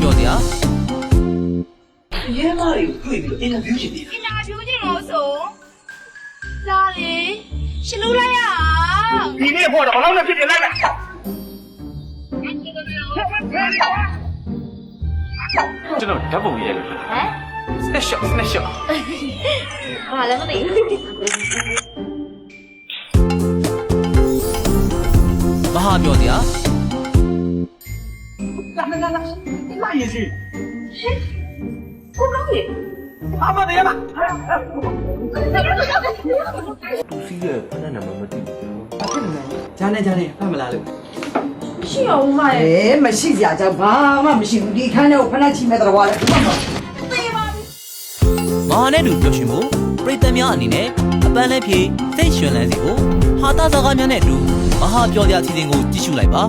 ပြောစရာရဲမားတွေကိုတွေ့ပြီးအင်တာဗျူးချင်တယ် အင်တာဗျူးကြည့်လို့ဆိုလာလေရှင်းလို့လိုက်ရအောင် ဒီနေ့ဖို့တော့ဘယ်လောက်နဲ့ဖြစ်နေလိုက်လဲ ကျွန်တော်ဓာတ်ပုံရေးရလို့ ဟမ် snapshot ဘာလဲမသိဘူး မဟာပြောစရာ လာရစီ ကိုကောင်းလေ အမတရားပါ သူစီးရဲ့ဖဏနံပါတ်မသိဘူး ဂျာနေဖတ်မလားလို့ ရှိအောင်မရဲ့ မရှိစရာကြောင့်ဘာမှမရှိဘူးဒီခန်းထဲကိုဖဏချိမဲ့တော်ပါလေ မဟာနဲ့တူပျော်ရွှင်မှုပရိသတ်များအနေနဲ့အပန်းလည်းဖြေစိတ်ရွှင်လန်းစေဖို့ဟာတာစကားများနဲ့အတူမဟာပြောစရာအစီအစဉ်ကိုကြည့်ရှုလိုက်ပါ